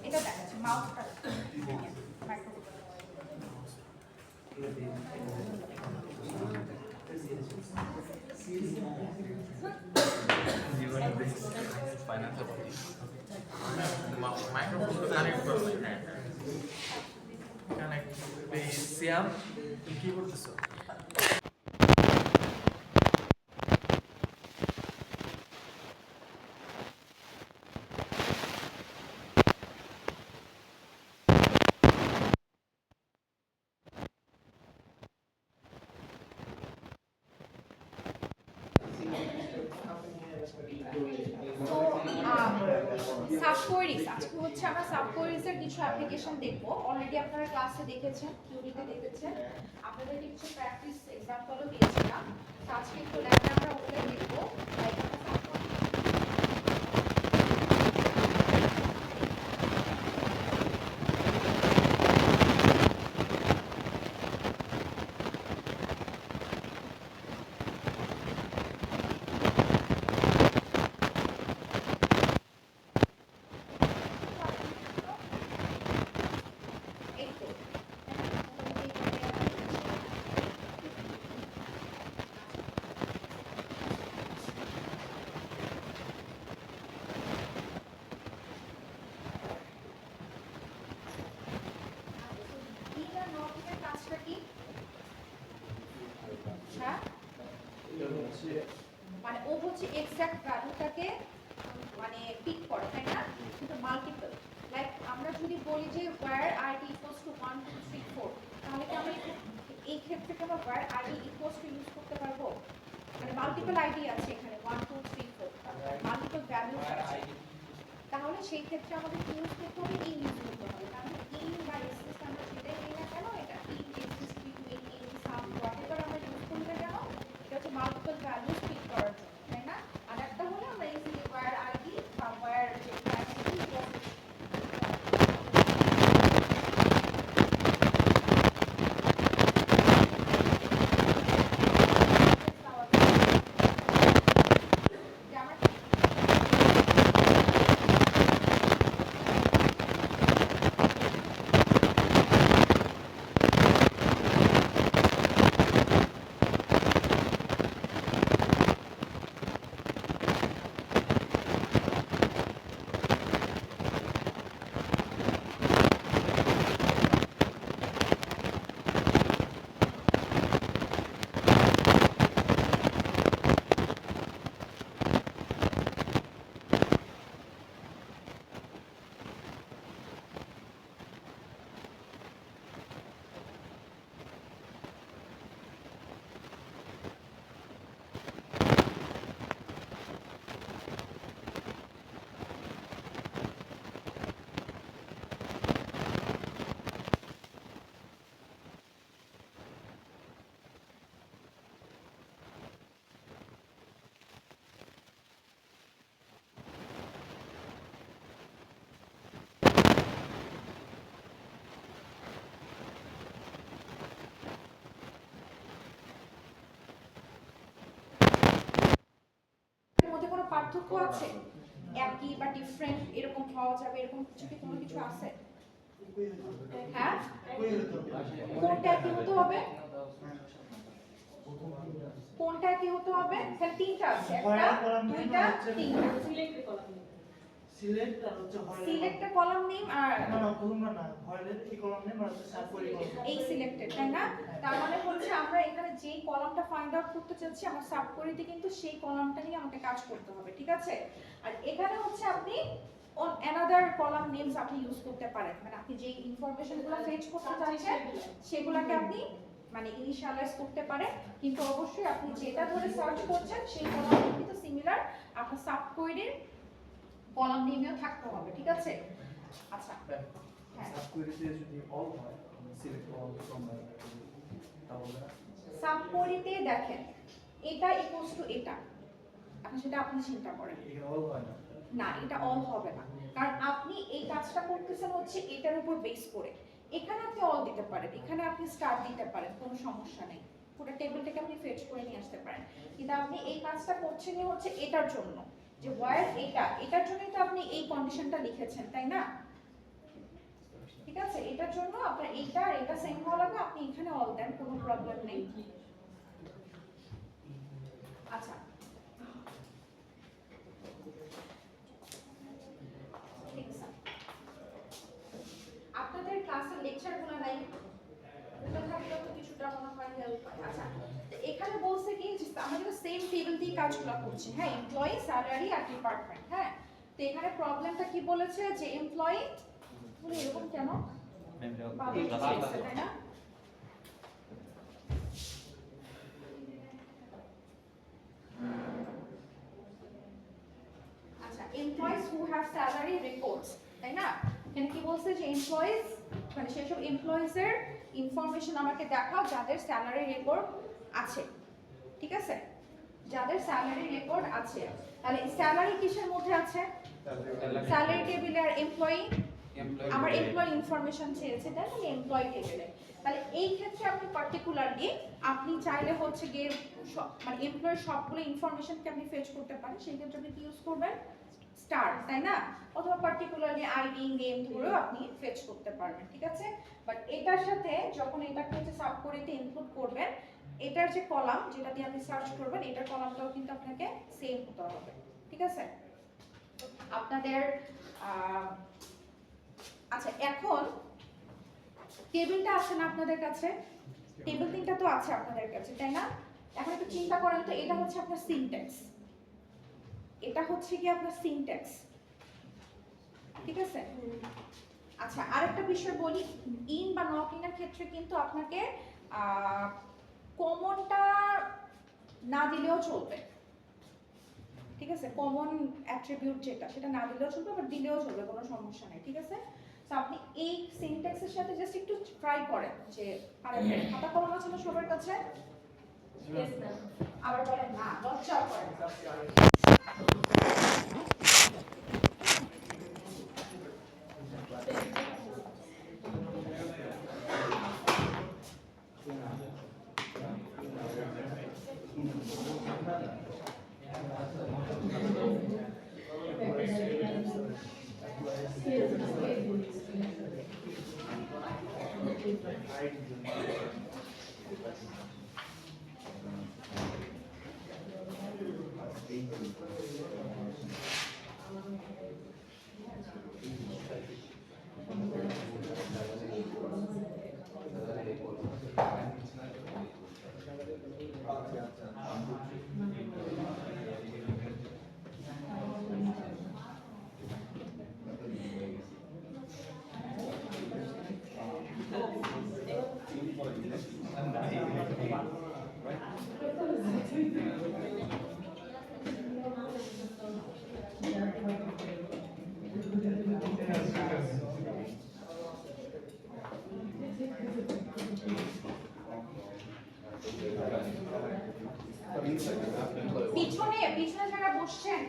এটা দেখাচ্ছে মাউসটা microphone microphone তো কানেক্ট করবে হ্যাঁ কানেক্ট সিয়াম তুমি কি করতেছো সাবকোয়েরিজ আজকে হচ্ছে আমরা সাবকোয়েরিজের কিছু অ্যাপ্লিকেশন দেখব অলরেডি আপনারা ক্লাসে দেখেছেন থিওরিতে দেখেছেন আপনাদেরকে কিছু প্র্যাকটিস এক্সাম্পলও দিয়েছিলাম তো আজকে একটু ল্যাবে আমরা ওগুলো দেখব লাইক মানে ও হচ্ছে এক্সাক্ট ভ্যালুটাকে মানে পিক করে তাই না কিন্তু মাল্টিপল লাইক আমরা যদি বলি যে where id equals to 1 2 3 4 তাহলে কি আমরা এই ক্ষেত্রে কি আমরা where id equals to use করতে পারবো মানে মাল্টিপল আইডি আছে এখানে 1 2 3 4 মাল্টিপল ভ্যালু আছে তাহলে সেই ক্ষেত্রে আমাদের কি ইউজ করতে হবে ইন ইউজ করতে হবে তাহলে ইন বা এক্সিস্ট আমরা সেটাই নেই না কেন এটা in exist between in some whatever আমরা ইউজ করলে কেন এটা হচ্ছে মাল্টিপল ভ্যালুস পিক করার জন্য তাই না আর একটা হলো আমরা ইজিলি ওয়্যার আইডি বা ওয়্যার যে প্রাইমারি মধ্যে কোনো পার্থক্য আছে একই বা ডিফারেন্ট এরকম হওয়া যাবে এরকম কিছু কি কোনো কিছু আছে হ্যাঁ কোনটা কি হতে হবে কোনটা কি হতে হবে তাহলে তিনটা আছে একটা দুইটা তিনটা সিলেক্ট আর হচ্ছে সিলেক্টে কলাম নেম আর না কলম না হয়লের এই কলাম নেম আর হচ্ছে সাবকোয়েরি কলাম এই সিলেক্টেড তাই না তার মানে হচ্ছে আমরা এখানে যেই কলামটা ফাইন্ড আউট করতে চাচ্ছি আমরা সাবকোয়েরিতে কিন্তু সেই কলামটা নিয়ে আমাকে কাজ করতে হবে ঠিক আছে আর এখানে হচ্ছে আপনি on another column names আপনি ইউজ করতে পারেন মানে আপনি যেই ইনফরমেশনগুলো ফেচ করতে চাচ্ছেন সেগুলোকে আপনি মানে ইনিশিয়ালাইজ করতে পারেন কিন্তু অবশ্যই আপনি যেটা ধরে সার্চ করছেন সেই কলাম কিন্তু সিমিলার আপনার সাবকোয়েরির কলাম নেমেও থাকতে হবে ঠিক আছে আচ্ছা হ্যাঁ সাবকোয়েরিতে যদি অল হয় সিলেক্ট অল ফ্রম তাহলে সাবকোয়েরিতে দেখেন এটা ইকুয়ালস টু এটা এখন সেটা আপনি চিন্তা করেন এটা অল হয় না না এটা অল হবে না কারণ আপনি এই কাজটা করতেছেন হচ্ছে এটার উপর বেস করে এখানে আপনি অল দিতে পারেন এখানে আপনি স্টার দিতে পারেন কোনো সমস্যা নেই পুরো টেবিলটাকে আপনি ফেচ করে নিয়ে আসতে পারেন কিন্তু আপনি এই কাজটা করছেনই হচ্ছে এটার জন্য যে ওয়্যার এটার জন্যই তো আপনি এই কন্ডিশনটা লিখেছেন তাই না? ঠিক আছে, এটার জন্য আপনার এইটা আর এটা সেম হওয়া লাগবে, আপনি এখানে অল দেন, কোনো প্রবলেম নেই। আচ্ছা, ঠিক আছে, আপনাদের ক্লাসের লেকচারগুলো নাই, ওটা থাকলে তো কিছুটা মনে হয় হেল্প হয়। আচ্ছা, তো এখানে বলছে কি যে আমরা কিন্তু সেম টেবিল দিয়ে কাজগুলো করছি, হ্যাঁ, এমপ্লয়ি, স্যালারি আর ডিপার্টমেন্ট, হ্যাঁ। তো এখানে প্রবলেমটা কি বলেছে যে এমপ্লয়ি বলে এরকম কেন বাবা লিখছে, তাই না? আচ্ছা, employees who have salary records, তাই না? এখানে কি বলছে যে এমপ্লয়িজ মানে সেসব এমপ্লয়িজের ইনফরমেশন আমাকে দেখাও যাদের স্যালারি রেকর্ড আছে, ঠিক আছে, যাদের স্যালারি রেকর্ড আছে। তাহলে স্যালারি কিসের মধ্যে আছে? স্যালারি টেবিলে। আর এমপ্লয়ি, আমার এমপ্লয়ি ইনফরমেশন চেয়েছে, তাই না, এমপ্লয়ি টেবিলে। তাহলে এই ক্ষেত্রে আপনি পার্টিকুলারলি আপনি চাইলে হচ্ছে গিয়ে মানে এমপ্লয়ের সবগুলো ইনফরমেশনকে আপনি ফেচ করতে পারেন, সেই ক্ষেত্রে আপনি কি ইউজ করবেন? স্টার, তাই না? অথবা পার্টিকুলারলি আইডি নেম ধরেও আপনি ফেচ করতে পারবেন, ঠিক আছে। বাট এটার সাথে যখন এটাকে হচ্ছে সাব কোয়েরিতে ইনপুট করবেন, এটার যে কলাম যেটা দিয়ে আপনি সার্চ করবেন, এটার কলামটাও কিন্তু আপনাকে সেম হতে হবে, ঠিক আছে। আপনাদের আচ্ছা, এখন টেবিলটা আছে না আপনাদের কাছে? টেবিল 3টা তো আছে আপনাদের কাছে, তাই না? এখন একটু চিন্তা করেন তো, এটা হচ্ছে আপনার সিনট্যাক্স, এটা হচ্ছে কি আপনার সিনট্যাক্স, ঠিক আছে। আচ্ছা, আরেকটা বিষয় বলি, ইন বা নট ইনের ক্ষেত্রে কিন্তু আপনাকে কমনটা না দিলেও চলবে, ঠিক আছে। কমন অ্যাট্রিবিউট যেটা সেটা না দিলেও চলবে, বাট দিলেও চলবে, কোনো সমস্যা নেই, ঠিক আছে। তো আপনি এই সিনট্যাক্সের সাথে জাস্ট একটু ট্রাই করেন যে আরেকটা খাতা কলম আছে না সবার কাছে? ইয়েস না, আবার বলেন না, লজ্জা করেন। পিছনে পিছনে যারা বসছেন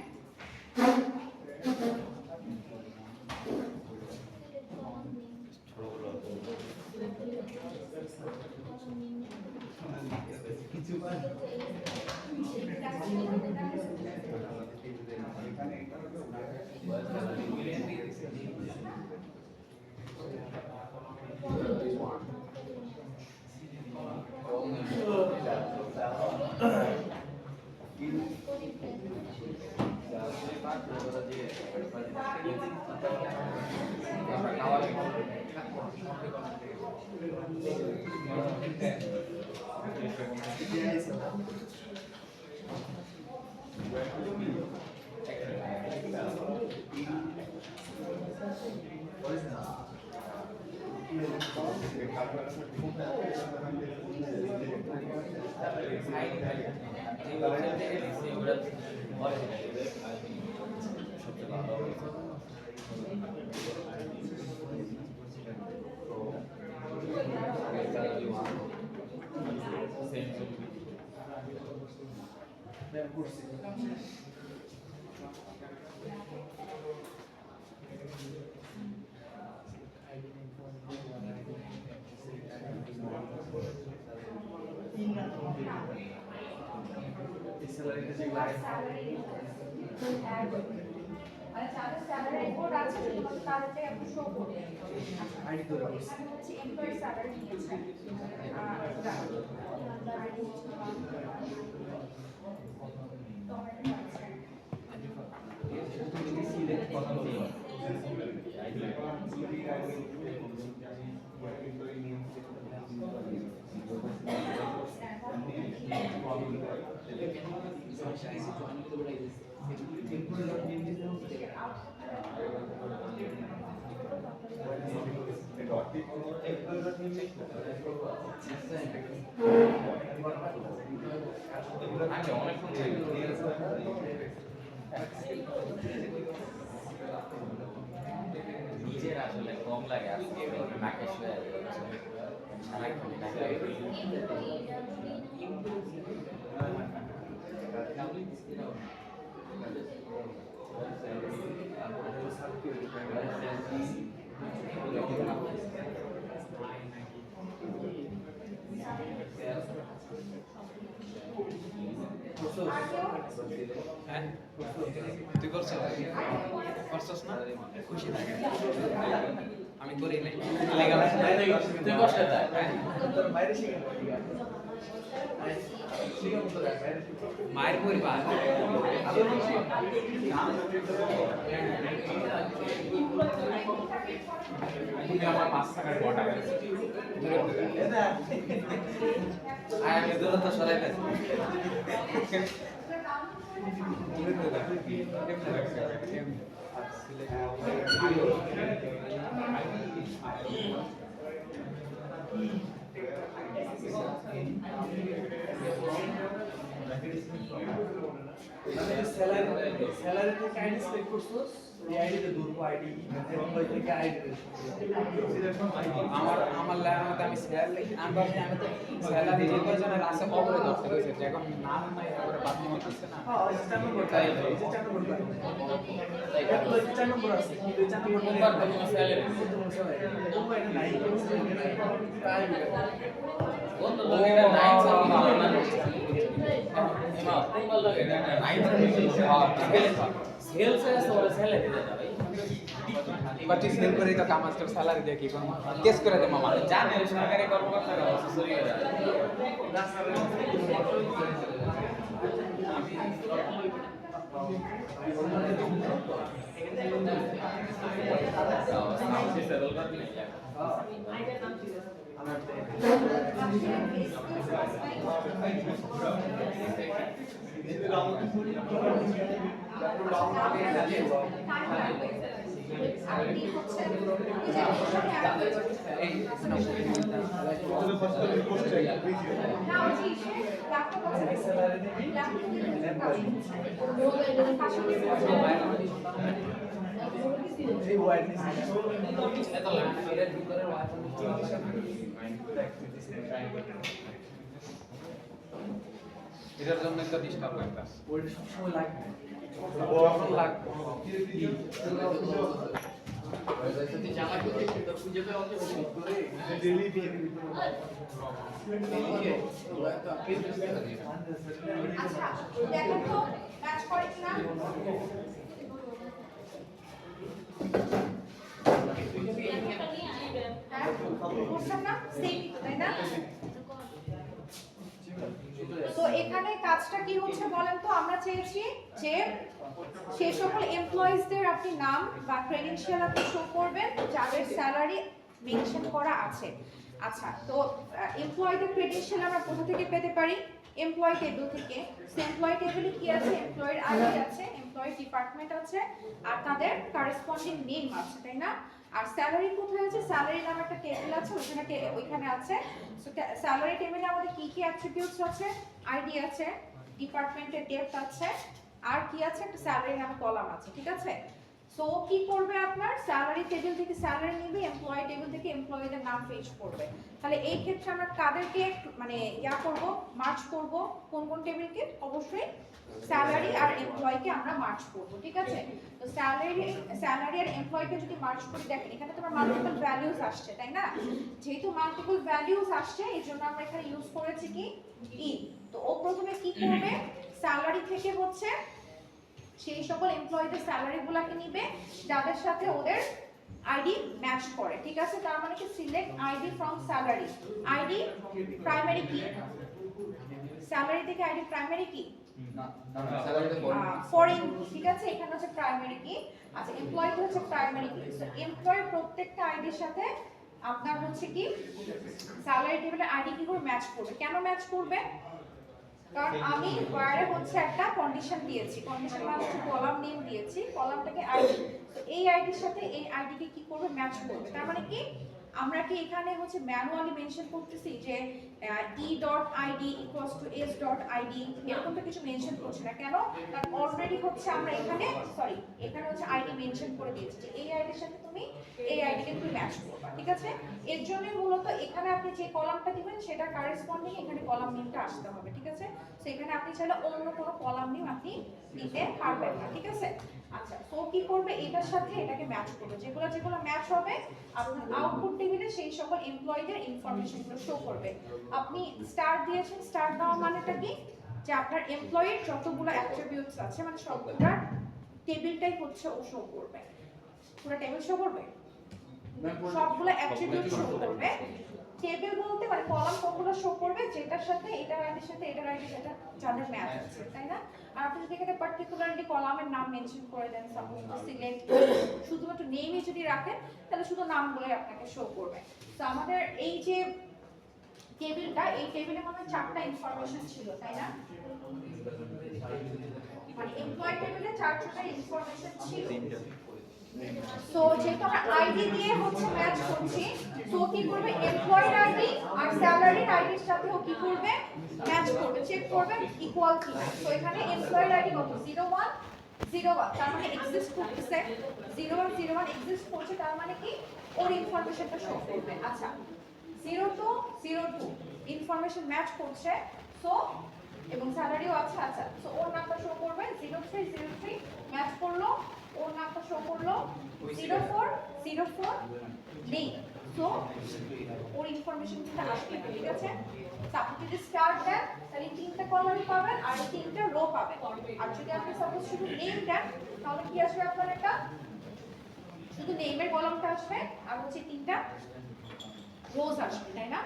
মানে যাদের স্যালারি তোমাদের কার্ডে আপনি শো করবে আইডি তো করে এখানে হচ্ছে এমপ্লয়ি স্যালারি নিয়েছে আইডি হচ্ছে তো আমার এটা আছে সিলেক্ট করা হলো নিজের আসলে কম লাগে আজকে নাকে শুয়ে সারাক্ষণ নাকে হ্যাঁ তুই করছিস করছিস না খুশি থাকে আমি করি নাই তুই কষ্ট দেয় বাইরে শিখে শিখে মতো বাইরে মায়ের পরিবার তুমি আমার 5 টাকার বটা আমি দূরত্ব সরাই ফেলছি স্যালারি থেকে আইডি সিলেক্ট করছস এই আইডিতে ধরবো আইডি এমপ্লয়ি থেকে আইডি আমার লেখার মধ্যে আমি স্যালারি লিখি আমি ভাবছি আমি তো স্যালারি যে কয়জনের আছে খবরে ধরতে গেছে যখন নাম নাই খবরে বাদ দিতে পারছে না হ্যাঁ 4 নম্বর তাই 4 নম্বর এমপ্লয়ি 4 নম্বর আছে কিন্তু 4 নম্বর কোনবার কোনো স্যালারি কোন এটা নাই কোন লাগে না 9 সাল না এমা কোন লাগে না 9 সেলস আছে ওরা স্যালারি দেয় না ভাই এবার তুই সেল করে তো কামাস্টার স্যালারি দিয়ে কি করবো কেস করে দে মামা জানে সরকারি কর্মকর্তারা সরিয়ে দেয় আপনি হচ্ছে না ওই যে ল্যাপটপ আছে এই ওয়াইডনেস এত লাগে এর ভিতরে এটার জন্য তো ডিস্টার্ব লাগতাস ওইটা সবসময় লাগবে যখন লাগবে যদি জামা কিনতে তো খুঁজে পাওয়া যাবে করে ডেইলি দিয়ে দিবি আচ্ছা দেখেন তো ম্যাচ করে কিনা হ্যাঁ বুঝছেন না সেমই তো তাই না তো এখানে কাজটা কি হচ্ছে বলেন তো আমরা চেয়েছি যে সেই সকল এমপ্লয়িজদের আপনি নাম বা ক্রেডেনশিয়াল আপনি শো করবেন যাদের স্যালারি মেনশন করা আছে আচ্ছা তো এমপ্লয়িদের ক্রেডেনশিয়াল আমরা কোথা থেকে পেতে পারি এমপ্লয়ি টেবিল থেকে এমপ্লয়ি টেবিলে কি আছে এমপ্লয়ের আইডি আছে এমপ্লয়ি ডিপার্টমেন্ট আছে আর তাদের কারেসপন্ডিং নেম আছে তাই না আর স্যালারি কোথায় আছে স্যালারি নামে একটা টেবিল আছে ওইখানে আছে সো স্যালারি টেবিলে আমাদের কি কি অ্যাট্রিবিউটস আছে আইডি আছে ডিপার্টমেন্টের ডেট আছে আর কি আছে একটা স্যালারি নামে কলাম আছে ঠিক আছে সো কি করবে আপনার স্যালারি টেবিল থেকে স্যালারি নেবে এমপ্লয়ি টেবিল থেকে এমপ্লয়িদের নাম পেজ করবে তাহলে এই ক্ষেত্রে আমরা কাদেরকে মানে করব মার্চ করব কোন কোন টেবিলকে অবশ্যই স্যালারি আর এমপ্লয়িকে আমরা মার্চ করব ঠিক আছে তো স্যালারি আর এমপ্লয়িকে যদি মার্চ করি দেখেন এখানে তোমার মাল্টিপল ভ্যালুস আসছে তাই না যেহেতু মাল্টিপল ভ্যালুস আসছে এই জন্য আমরা এখানে ইউজ করেছি কি ই তো ও প্রথমে কি করবে স্যালারি থেকে হচ্ছে সেই সকল এমপ্লয়ীদের স্যালারিগুলোকে নিবে যাদের সাথে ওদের আইডি ম্যাচ করে, ঠিক আছে? তার মানে কি select ID from salary. ID primary কি? স্যালারি থেকে আইডি প্রাইমারি কি? ফরেন, ঠিক আছে? এখানে হচ্ছে প্রাইমারি কি। আচ্ছা, এমপ্লয়ি হচ্ছে প্রাইমারি কি। সো এমপ্লয়ি প্রত্যেকটা আইডির সাথে আপনার হচ্ছে কি স্যালারি টেবিলের আইডি কি করে ম্যাচ করবে? কেন ম্যাচ করবে? কারণ আমি ওয়্যারে হচ্ছে একটা কন্ডিশন দিয়েছি, কন্ডিশন মানে হচ্ছে কলাম নেম দিয়েছি, কলামটাকে আইডি, তো এই আইডির সাথে এই আইডিকে কি করবে? ম্যাচ করবে। তার মানে কি আমরা কি এখানে হচ্ছে ম্যানুয়ালি মেনশন করতেছি যে e.id = s.id এরকম তো কিছু মেনশন করছি না, কেন? কারণ অলরেডি হচ্ছে আমরা এখানে এখানে হচ্ছে আইডি মেনশন করে দিয়েছি যে এই আইডির সাথে তুমি এই আইডিকে তুমি ম্যাচ করবা, ঠিক আছে? এর জন্যই মূলত এখানে আপনি যে কলামটা দিবেন সেটা কারেসপন্ডিং এখানে কলাম নেমটা আসতে হবে, ঠিক আছে? সো এখানে আপনি চাইলে অন্য কোনো কলাম নেম আপনি দিতে পারবেন না, ঠিক আছে? আচ্ছা, সো কি করবে? এটার সাথে এটাকে ম্যাচ করবে, যেগুলো ম্যাচ হবে আপনার আউটপুট টেবিলে সেই সকল এমপ্লয়ীদের ইনফরমেশনগুলো শো করবে। আপনি স্টার দিয়েছেন, স্টার দেওয়া মানেটা কি? যে আপনার এমপ্লয়ির যতগুলো অ্যাট্রিবিউটস আছে মানে সবগুলো টেবিলটাই হচ্ছে ও শো করবে। পুরো টেবিল শো করবে, সবগুলো অ্যাট্রিবিউট শো করবে। টেবিল বলতে মানে কলাম কোনগুলো শো করবে? যেটার সাথে এটার আইডির সাথে এটার আইডির সাথে যাদের ম্যাচ আছে, তাই না? আর আপনি যদি এখানে পার্টিকুলারলি কলামের নাম মেনশন করে দেন, সাপোজ সিলেক্ট শুধুমাত্র নেমই যদি রাখেন তাহলে শুধু নামগুলোই আপনাকে শো করবে। তো আমাদের এই যে টেবিলটা, এই টেবিলে মনে হয় 4টা ইনফরমেশন ছিল, তাই না? মানে এমপ্লয়ি টেবিলে 4টা ইনফরমেশন ছিল। সো যেহেতু আমরা আইডি দিয়ে হচ্ছে ম্যাচ করছি, সো কি করবে? এমপ্লয়ি আইডি আর স্যালারির আইডির সাথে ও কি করবে? ম্যাচ করবে, চেক করবে ইকুয়াল কিনা। সো এখানে এমপ্লয়ি আইডি কত? 0101, তার মানে এক্সিস্ট করতেছে। 0101 এক্সিস্ট করছে, তার মানে কি ওর ইনফরমেশনটা শো করবে। আচ্ছা, 0202 ইনফরমেশন ম্যাচ করছে, সো এবং স্যালারিও আছে। আচ্ছা, সো ওর নামটা শো করবে। 0303 ম্যাচ করলো, ওর নামটা শো করলো। 0404 নেই, সো ওর ইনফরমেশন কিন্তু আসবে না, ঠিক আছে? আপনি যদি স্টার্ট দেন তাহলে 3টা কলামই পাবেন আর 3টা রো পাবেন। আর যদি আপনি সাপোজ শুধু নেম দেন তাহলে কি আসবে? আপনার একটা শুধু নেমের কলামটা আসবে আর হচ্ছে 3টা রোজ আসবে, তাই না?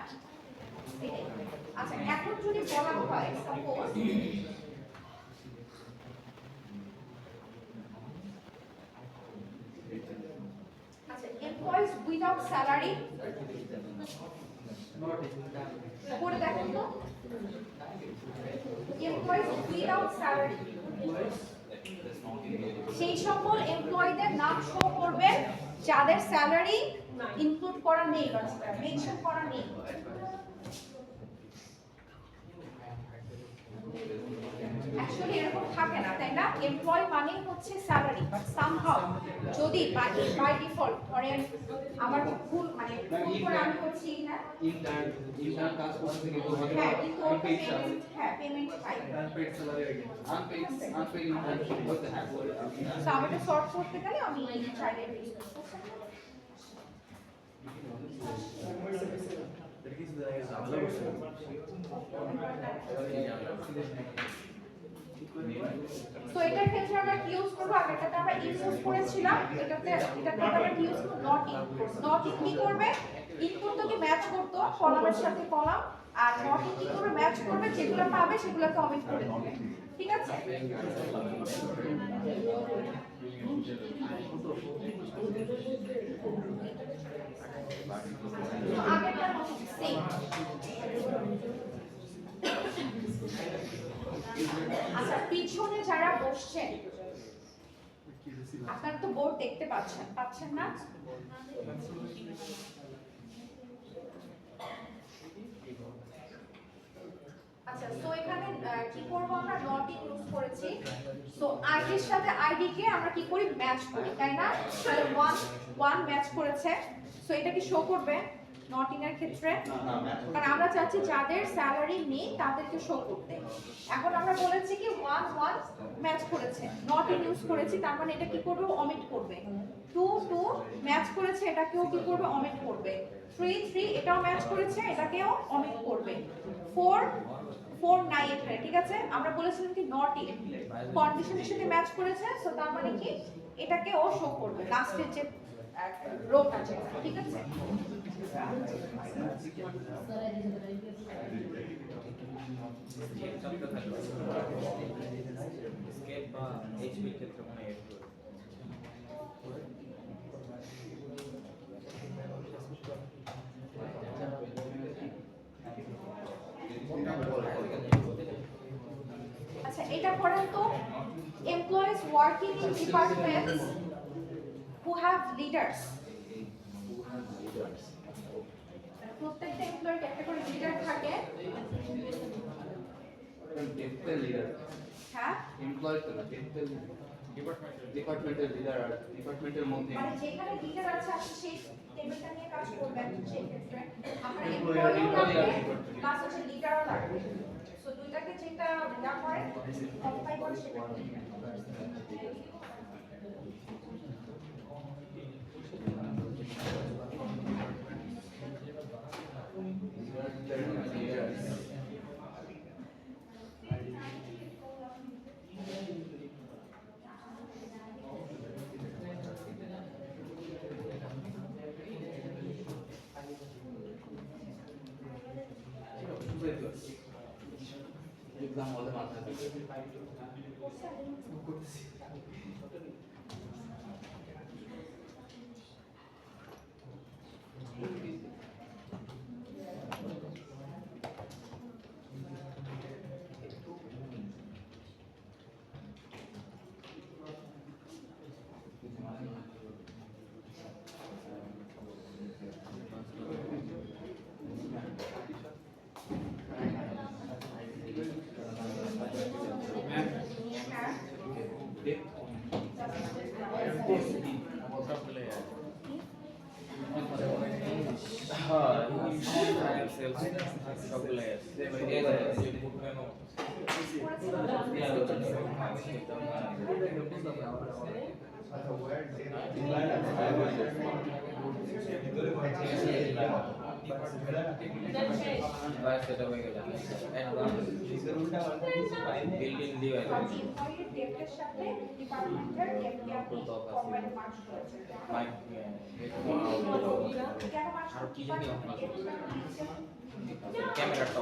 আচ্ছা, এখন যদি বলা হয় সাপোজ আচ্ছা, এমপ্লয়িজ উইদাউট স্যালারি করে দেখেন তো, এমপ্লয়িজ উইদাউট স্যালারি সেই সকল এমপ্লয়ীদের নাম শো করবে যাদের স্যালারি ইনক্লুড করা নেই বা মেনশন করা নেই। অ্যাকচুয়ালি এরকম থাকে না, তাই না? এমপ্লয়ি মানে হচ্ছে স্যালারি, বাট সামহাউ যদি বাই ডিফল্ট ধরেন আমার ভুল মানে ভুল করে আমি হচ্ছি না ইন্টার্ন কাজ করতে গিয়ে তো হ্যাঁ, কিন্তু পেমেন্ট পাই। আনপেইড ইন্টার্নশিপ করতে হয়। সো আমি এটা সর্ট করতে গেলে আমি চাইলে সো এটার ক্ষেত্রে আমরা কি ইউজ করব? আগেরটাতে আমরা ইউজ করেছিলাম, এটাতে আমরা কি ইউজ করব? নট ইন কি করবে? ইনপুট তো কি ম্যাচ করতো কলামের সাথে কলাম, আর নট ইন কি করবে? ম্যাচ করবে, যেগুলো পাবে সেগুলোকে অমিট করে দিবে, ঠিক আছে? আগেরটার মতো সেম। আচ্ছা, পিছনে যারা বসছেন আপনারা তো বোর্ড দেখতে পাচ্ছেন না? আচ্ছা, সো এখানে কি করব? আমরা নট ইন ইউজ করেছি, সো আইডির সাথে আইডি কে আমরা কি করি? ম্যাচ করি, তাই না? তাহলে 1 ম্যাচ করেছে, সো এটা কি শো করবে নট ইন এর ক্ষেত্রে? কারণ আমরা চাচ্ছি যাদের স্যালারি নেই তাদেরকে শো করতে। এখন আমরা বলেছি কি 1 ম্যাচ করেছে, নট ইন ইউজ করেছি, তার মানে এটা কি করবে? অমিট করবে। 2 ম্যাচ ম্যাচ করেছে এটাকেও কি করবে অমিট করবে 3 3 এটাও ম্যাচ করেছে এটাকেও অমিট করবে 4 4 নাই এখানে ঠিক আছে আমরা বলেছিলাম কি নট ইন কন্ডিশনের সাথে ম্যাচ করেছে সো তার মানে কি এটাকেও শো করবে লাস্টের যে রোটা যেটা ঠিক আছে স্কেপ বা এইচপি ক্ষেত্রে মনে হয় একটু আচ্ছা এটা পড়েন তো employees working in departments who have leaders প্রত্যেকটা এমপ্লয়ের একটা করে লিডার থাকে টেম্পল লিডার হ্যাঁ এমপ্লয় তো না টেম্পল ডিপার্টমেন্টাল লিডার আর ডিপার্টমেন্টের মধ্যে মানে যেখানে লিডার আছে আপনি সেই টেবিলটা নিয়ে কাজ করবেন সেই ক্ষেত্রে আপনার Employer, এমপ্লয়িও employee আর লাগবে department. প্লাস হচ্ছে লিডারও লাগবে সো দুইটাকে যেটা যা হয় অকুপাই করে সেটা এক্সাম হলে মাথায় বিল্ডিং দিয়ে এমপ্লয়ির ডেপ্টের সাথে ডিপার্টমেন্টের ডেপ্টকে আপনি কম্বাইন মার্জ করেছেন কেন মার্জ আর কি জানি ক্যামেরাটা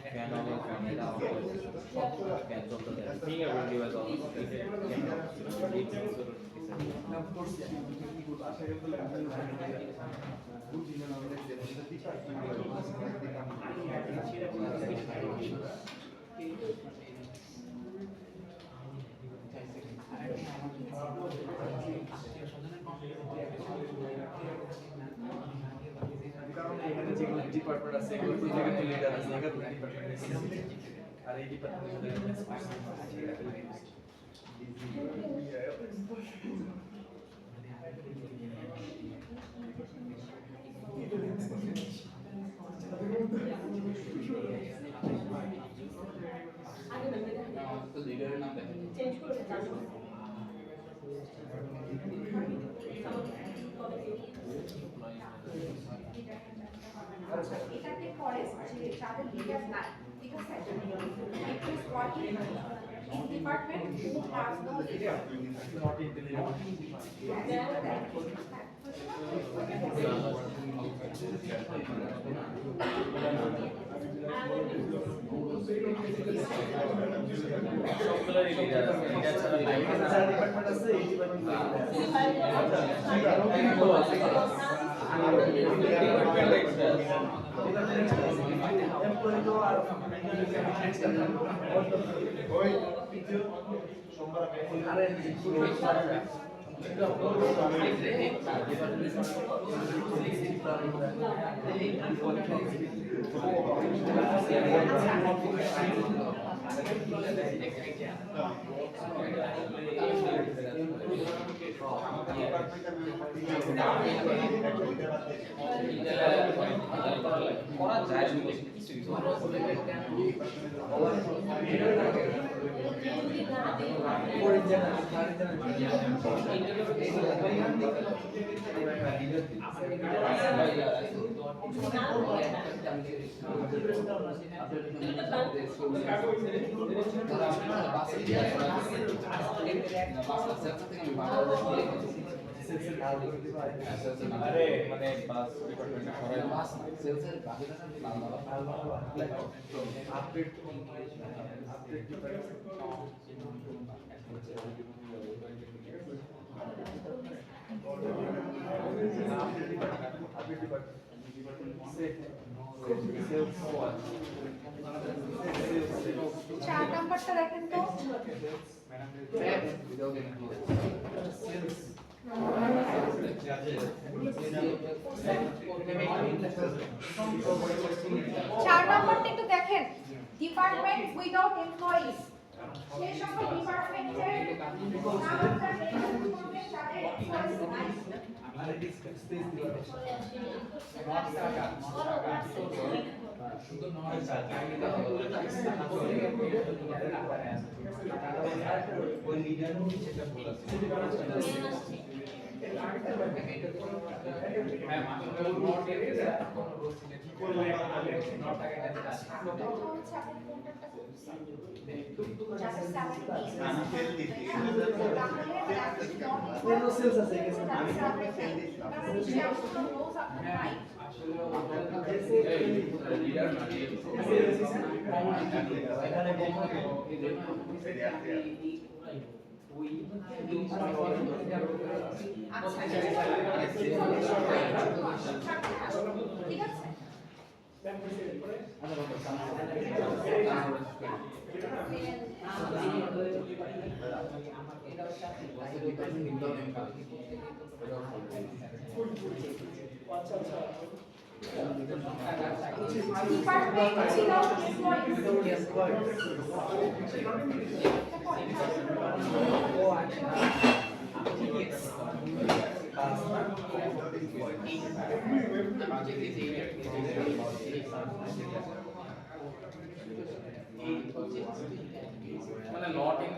ফ্যান হবে ক্যামেরা অফ ফ্যান চলতে থাকে ফিঙ্গারপ্রিন্ট ডিভাইস অফ কারণ এখানে যেগুলো ডিপার্টমেন্ট আছে এগুলো তো জায়গাতে লিডার আছে জায়গাতে ডিপার্টমেন্ট আছে আর এই ডিপার্টমেন্টের তো লিডারের নাম দেখেন এটাকে করে যে যাদের লিডার নাই ঠিক আছে it is working in department who has no leader not intelligent সবগুলোরই লিডার আছে লিডার ছাড়া যারা ডিপার্টমেন্ট আছে এই এমপ্লয়ি তো আর আরে করা যায় কিছুই আরে মানে বাস ডিপার্টমেন্টে সরাই বাস চার নাম্বারটা দেখেন তো চার নাম্বারটা একটু দেখেন ডিপার্টমেন্ট উইদাউট এমপ্লয়িজ সেই সকল ডিপার্টমেন্টের নামটা মেনশন করবেন যাদের এমপ্লয়িজ নাই শুধু নয় ওই লিডার সেটা বলেছে হ্যাঁ মানে নোট এর কোন রোল ছিল কি করলে নোটটাকে কথা হচ্ছে আপনি কোনটা করছেন জাস্ট 17 আমি ফেল দিচ্ছি কোনো সেলস আছে আমি ফেল দিচ্ছি কারণ সেগুলো রোজ আপনার নাই আসলে লিডার না এখানে কমন আচ্ছা ঠিক আছে ডিপার্টমেন্ট ছিল মানে নট ইন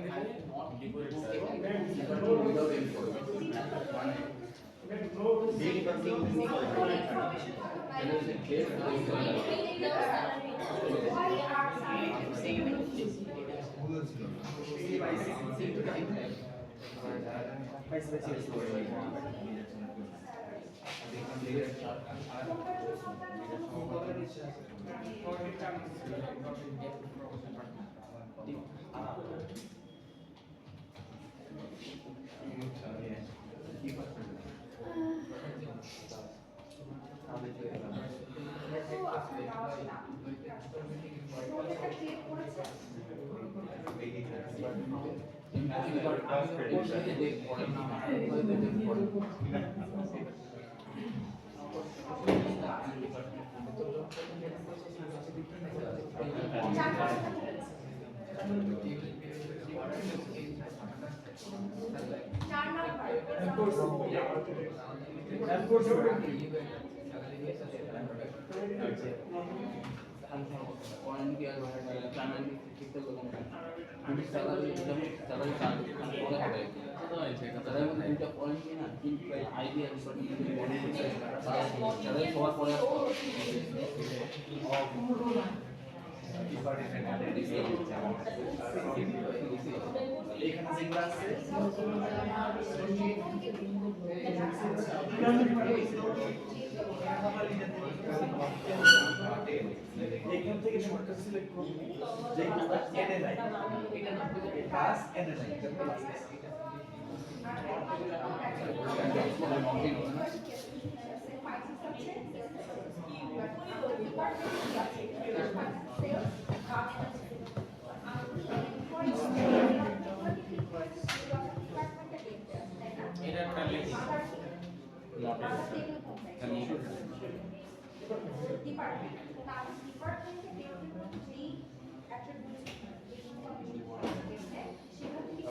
চার নাম্বার এখানে যেগুলো আছে এখান থেকে শর্টকাট সিলেক্ট করুন যেখানে এনে নাই ক্লাস এনে নাই এটা একটা লিস্ট ডিপার্টমেন্ট তার ডিপার্টমেন্টে ব্যক্তিগত যেই অ্যাট্রিবিউটস যেই ইনফরমেশন দিয়েছে সেখান থেকে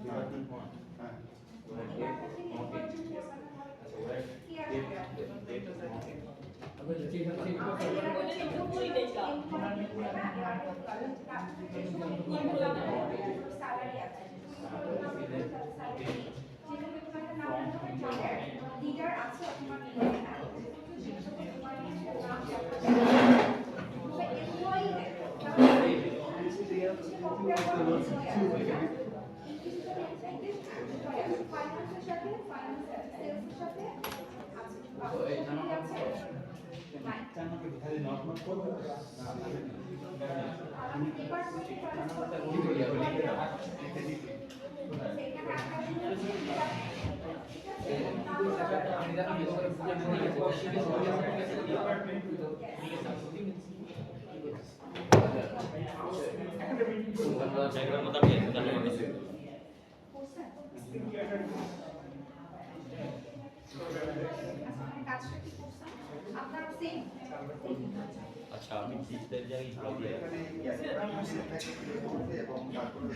Department 1. লিডার আছে অথবা লিডার না ফাইন্যান্সের সাথে সেলসের সাথে কাজটা কি করছেন আপনার সেম আচ্ছা আমি ডিসপ্লে জায়গায় ভালো দিয়ে এবং তারপরে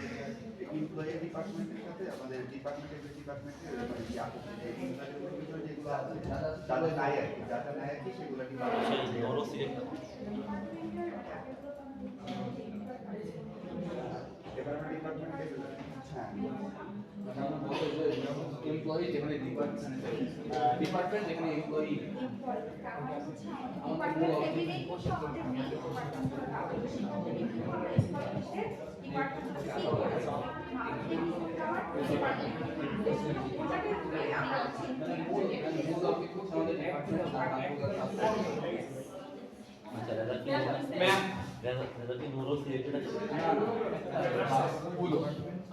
এমপ্লয়ি ডিপার্টমেন্টের সাথে আমাদের ডিপার্টমেন্টের যেগুলো আছে যাদের নাই আর কি যাদের নাই আর কি সেগুলো সেই বড় সিলেক্ট ডিপার্টমেন্টের হ্যাঁ এমপ্লয়ি যেখানে ডিপার্টমেন্ট যেখানে এমপ্লয়ি আচ্ছা দাদা কি দাদা কি বড় সিলেক্ট আছে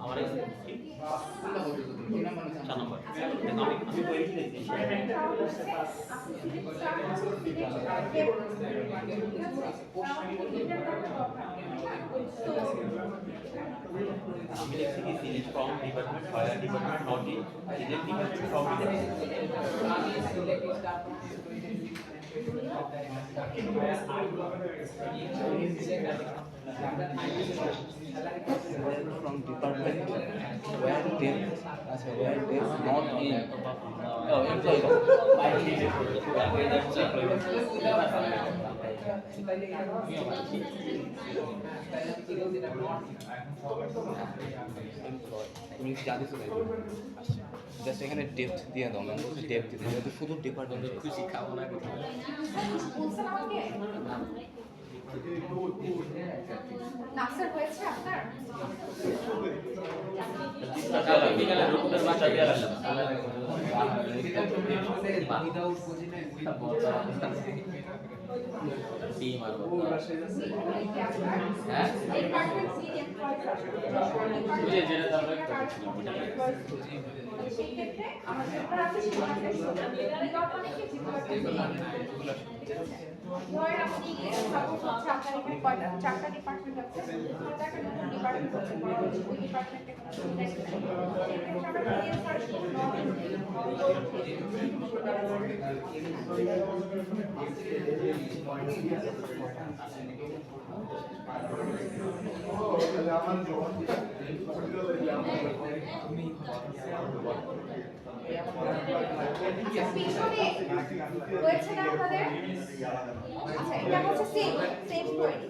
আমার কি 4 নম্বর দেখো আমি বইটি দেখছি আমি লিখছি কি select from department fire department not in select department from from department where they not in employee তুমি জানিস না জাস্ট এখানে ডেপথ দিয়ে দাও না ডেপথ দিয়ে দাও শুধু ডিপার্টমেন্ট খুশি খাবো না কোথাও নার্সার হয়েছে আপনার বিকালে রূপের বাসা দিয়ে রাখলাম টিম আর হ্যাঁ বুঝে যেটা আমরা সেই ক্ষেত্রে আমাদের ধরেন আপনি সাপোজ হচ্ছে আপনার এখানে কয়টা 4টা ডিপার্টমেন্ট আছে একটা নতুন ডিপার্টমেন্ট হচ্ছে ওই ডিপার্টমেন্টে কোনো স্টুডেন্ট পিছনে হয়েছে না আপনাদের আচ্ছা এটা হচ্ছে সেম কোয়েরি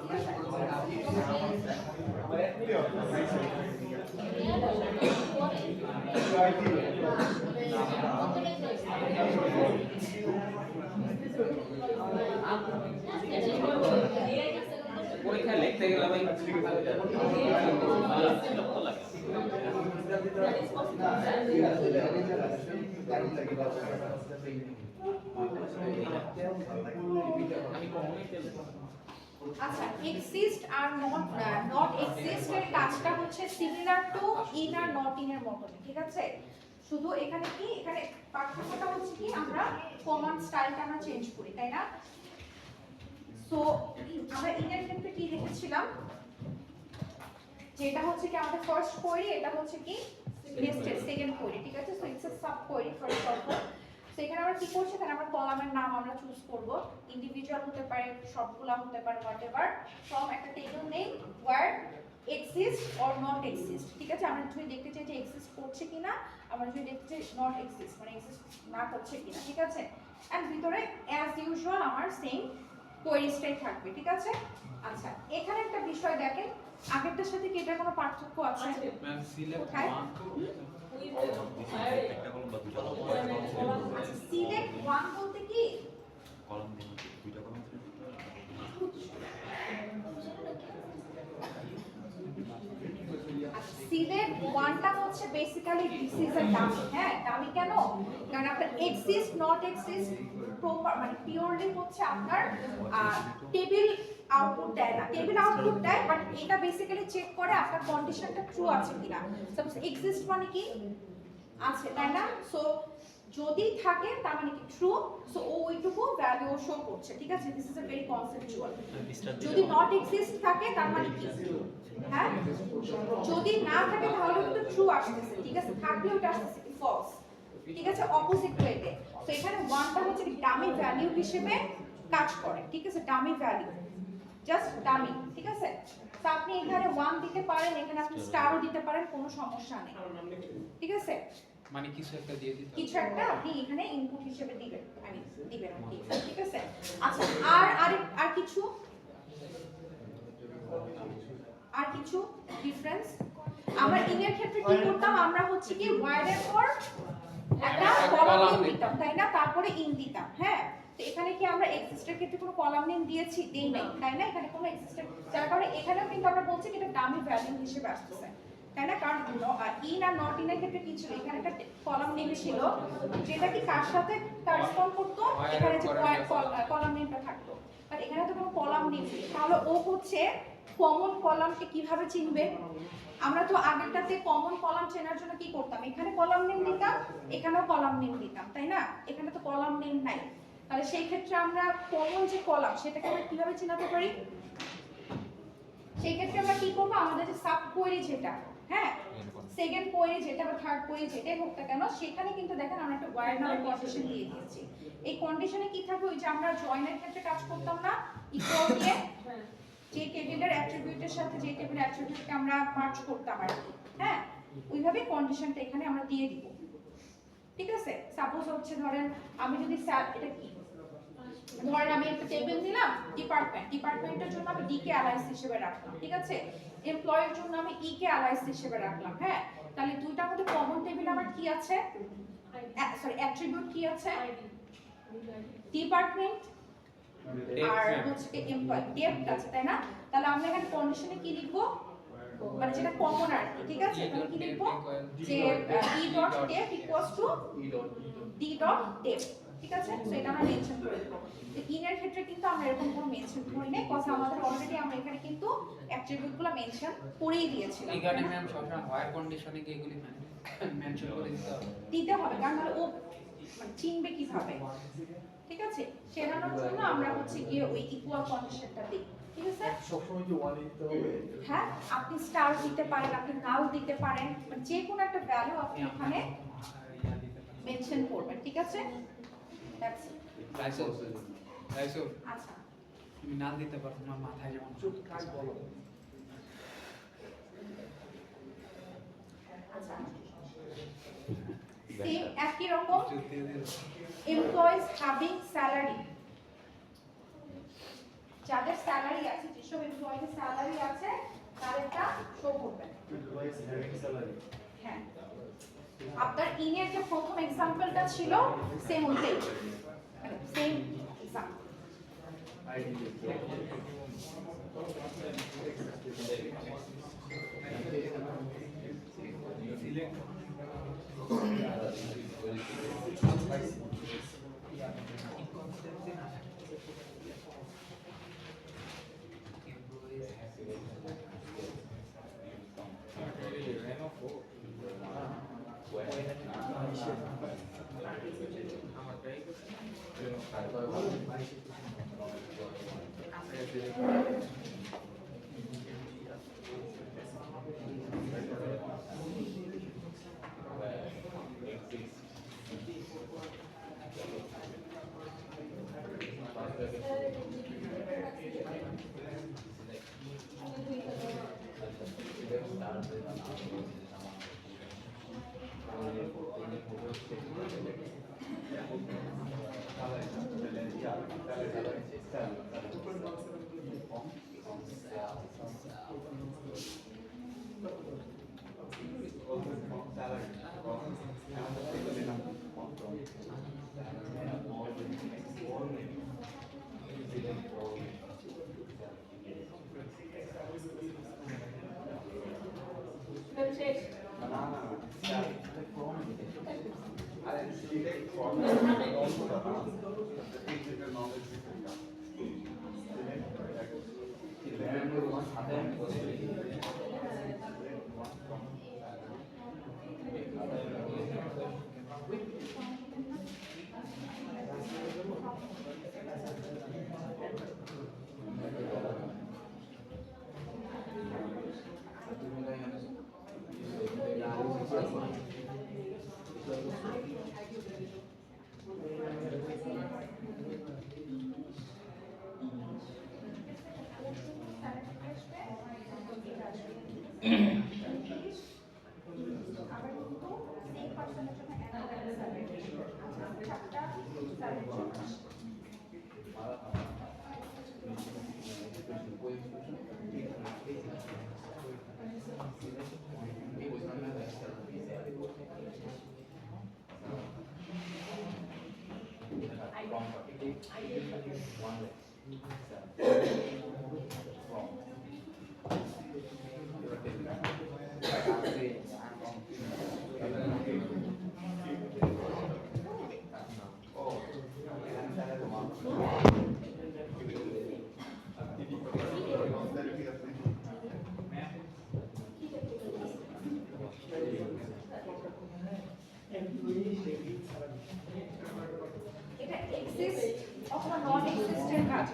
পরীক্ষা লিখতে গেলে ভাই আচ্ছা এক্সিস্ট আর নট এক্সিস্ট এর কাজটা হচ্ছে similar to in are not in এর মতো ঠিক আছে শুধু এখানে কি এখানে পার্থক্যটা হচ্ছে কি আমরা কমান্ড স্টাইলটা আমরা চেঞ্জ করি তাই না সো আমরা ইন এর ক্ষেত্রে কি লিখেছিলাম যেটা হচ্ছে কি আমাদের ফার্স্ট কোয়েরি এটা হচ্ছে কি নেক্সট সেকেন্ড কোয়েরি ঠিক আছে so it's a sub query for purpose সেখানে আমরা কি করছি তাহলে আমরা কলামের নাম আমরা চুজ করব ইন্ডিভিজুয়াল হতে পারে সবগুলা হতে পারে হোয়াটএভার ফ্রম একটা table name where exist or not exist ঠিক আছে আমরা যদি দেখতে চাই যে এক্সিস্ট করছে কিনা আমরা যদি দেখতে চাই নট এক্সিস্ট মানে এক্সিস্ট না করছে কিনা ঠিক আছে এন্ড ভিতরে অ্যাজ ইউজুয়াল আমার সেম কোয়েরিজটাই থাকবে, ঠিক আছে? আচ্ছা, এখানে একটা বিষয় দেখেন, আগেরটার সাথে কি এটার কোনো পার্থক্য আছে? ম্যাম সিলেক্ট কোথায়? একটা কলম বা দুটো কলম সিলেক্ট ওয়ান বলতে কি? কলম দিন দুটো কলম সিলেক্ট ওয়ানটা হচ্ছে basically this is a dummy, হ্যাঁ ডামি কেন? কারণ আপনার এক্সিস্ট নট এক্সিস্ট প্রপার মানে পিওরলি হচ্ছে আপনার টেবিল আউটপুট দেয় না, টেবিল আউটপুট দেয় বাট এটা বেসিক্যালি চেক করে আপনার কন্ডিশনটা ট্রু আছে কিনা। সাপোজ এক্সিস্ট মানে কি আছে, তাই না? সো যদি থাকে তার মানে কি ট্রু, সো ওইটুকু ভ্যালু শো করছে, ঠিক আছে? This is a very conceptual. যদি নট এক্সিস্ট থাকে তার মানে কি, হ্যাঁ যদি না থাকে তাহলে কিন্তু ট্রু আসতেছে, ঠিক আছে? থাকলে ওটা আসতেছে কি ফলস, ঠিক আছে? অপোজিট ওয়েতে। তো এখানে ওয়ানটা হচ্ছে কি ডামি ভ্যালু হিসেবে কাজ করে, ঠিক আছে? ডামি ভ্যালু, জাস্ট ডামি, ঠিক আছে? তো আপনি এখানে ওয়ান দিতে পারেন, এখানে আপনি স্টারও দিতে পারেন, কোনো সমস্যা নেই, ঠিক আছে? মানে কিছু একটা দিয়ে দিতে কিছু একটা আপনি এখানে ইনপুট হিসেবে দিবেন, দিবেন আর কি, ঠিক আছে? আচ্ছা, আর কিছু ডিফারেন্স আমরা ইনের ক্ষেত্রে কি করতাম, আমরা হচ্ছে কি ওয়াইডের পর একটা কলাম নেম দিতাম, তাই না? তারপরে ইন দিতাম, হ্যাঁ? তো এখানে কি আমরা এক্সিস্টের ক্ষেত্রে কোনো কলাম নেম দিয়েছি? দেই নাই, তাই না? এখানে কোনো এক্সিস্টের, যার কারণে এখানেও কিন্তু আমরা বলছি কি এটা ডামি ভ্যালু হিসেবে আসছে, তাই না? কারণ ইন আর নট ইনের ক্ষেত্রে কি ছিল, এখানে একটা কলাম নেম ছিল যেটা কি কার সাথে করেসপন্ড করতো, এখানে যে কলাম নেমটা থাকতো, বাট এখানে তো কোনো কলাম নেম নেই, তাহলে ও হচ্ছে কমন কলামকে কিভাবে চিনবে? আমরা তো আগেরটাতে কমন কলাম চেনার জন্য কি করতাম, এখানে কলাম নেম দিতাম, এখানেও কলাম নেম দিতাম, তাই না? এখানে তো কলাম নেম নাই, তাহলে সেই ক্ষেত্রে আমরা কমন যে কলাম সেটাকে আমরা কিভাবে চিনাতে পারি? সেই ক্ষেত্রে আমরা কি করবো, আমাদের যে সাব কোয়েরি যেটা, হ্যাঁ সেকেন্ড কোয়েরি যেটা বা থার্ড কোয়েরি যেটাই হোক না কেন, সেখানে কিন্তু দেখেন আমরা একটা ওয়্যার নামের কন্ডিশন দিয়ে দিয়েছি। এই কন্ডিশনে কি থাকবে, ওই যে আমরা জয়েনের ক্ষেত্রে কাজ করতাম না, ইকুয়াল দিয়ে যে টেবিলের অ্যাট্রিবিউটের সাথে যে টেবিলের অ্যাট্রিবিউটকে আমরা মার্জ করতাম আর কি, হ্যাঁ ওইভাবে কন্ডিশনটা এখানে আমরা দিয়ে দিব, ঠিক আছে? সাপোজ হচ্ছে ধরেন আমি যদি এটা কি ধরেন আমি একটা টেবিল দিলাম ডিপার্টমেন্টের জন্য আমি ডি কে অ্যালাইস হিসেবে রাখলাম, ঠিক আছে? এমপ্লয়ের জন্য আমি ই কে অ্যালাইস হিসেবে রাখলাম, হ্যাঁ? তাহলে দুইটার মধ্যে কমন টেবিল আমার কি আছে, সরি অ্যাট্রিবিউট কি আছে, ডিপার্টমেন্ট আর হচ্ছে এমপ্লয় ডেপ্ট আছে, তাই না? তাহলে আমরা এখানে কন্ডিশনে কি লিখবো, মানে যেটা কমন আর কি, ঠিক আছে? তাহলে কি লিখবো যে E dot dept equals to D dot dept, ঠিক আছে? সো এটা আমরা মেনশন করে দেব। তো ইনের ক্ষেত্রে কিন্তু আমরা এরকম কোনো মেনশন করি নাই, কথা আমাদের অলরেডি আমরা এখানে কিন্তু অ্যাট্রিবিউটগুলো মেনশন করেই দিয়েছিলাম। এখানে ম্যাম সবসময় হোয়ার কন্ডিশনে কি এগুলি মেনশন করে দিতে হবে? দিতে হবে, কারণ তাহলে ও মানে চিনবে কিভাবে, ঠিক আছে? চেনানোর জন্য আমরা হচ্ছে গিয়ে ওই ইকুয়াল কন্ডিশনটা দিই, ঠিক আছে? সবসময় কি ওয়ান দিতে হবে? হ্যাঁ আপনি স্টার দিতে পারেন, আপনি নাল দিতে পারেন, মানে যে কোনো একটা ভ্যালু আপনি এখানে মেনশন করবেন, ঠিক আছে? That's it. রাইসো আচ্ছা তুমি নাল দিতে পারো, তোমার মাথায় যেমন আচ্ছা সেম একই রকম এমপ্লয়িজ হ্যাভিং স্যালারি, যাদের স্যালারি আছে, যেসব এমপ্লয়িজের স্যালারি আছে তাদেরটা শো করবে, হ্যাঁ আপনার ইনের যে প্রথম এক্সাম্পলটা ছিল সেম ওইটাই, সেম এক্সাম্পল। আবার কিন্তু সেম পার্সনের জন্য অ্যানাদার স্যালারি চারটা স্যালারি এটা এক্সিস্ট অথবা নন এক্সিস্টেন্ট কাজ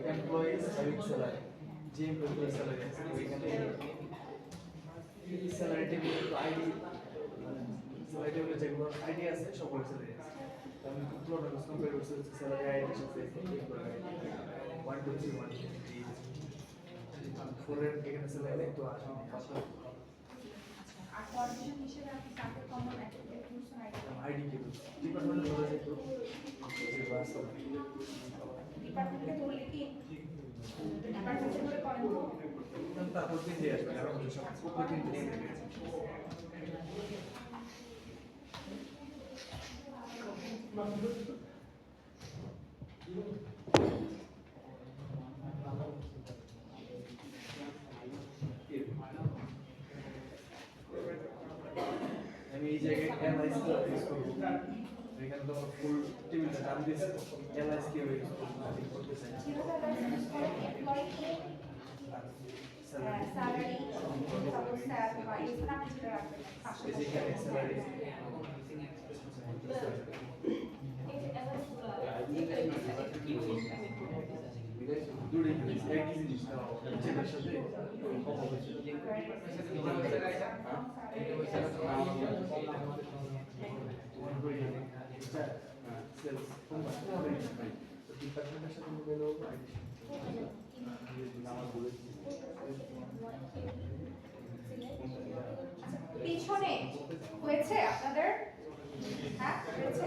employees having salary, যে employee salary আছে ওইখানে salary table ID salary table যেগুলো ID আছে সবার salary আছে আমি তুলনা করছি কম্পেয়ার করছি salary ID এর সাথে one two three one ফোরের এখানে salary একটু আসে আর কোয়ালিফিকেশন হিসেবে আপনি সার্কেল কমন অ্যাক্টিভিটিস ID কি ডিপার্টমেন্ট বলে যেত যে বাস ডিপার্টমেন্টে ধরলে কি ডিপার্টমেন্টে ধরে করেন তো তারপর দিন দিয়ে আসবে আর আমাদের সব প্রতিদিন দিয়ে আমি এই জায়গায় অ্যানালাইজ করে ইউজ করব এখানে তো ফুল টেবিলটা নাম দিয়েছে অ্যানালাইজ কি হবে ইউজ করতে চাই স্যালারি সাপোজ স্যালারি বা এখানে আপনি যেটা রাখবেন এখানে স্যালারি দুটো জিনিস একই জিনিস যেটার সাথে ডিপার্টমেন্টের সাথে মোবাইল পিছনে হয়েছে আপনাদের হ্যাঁ হয়েছে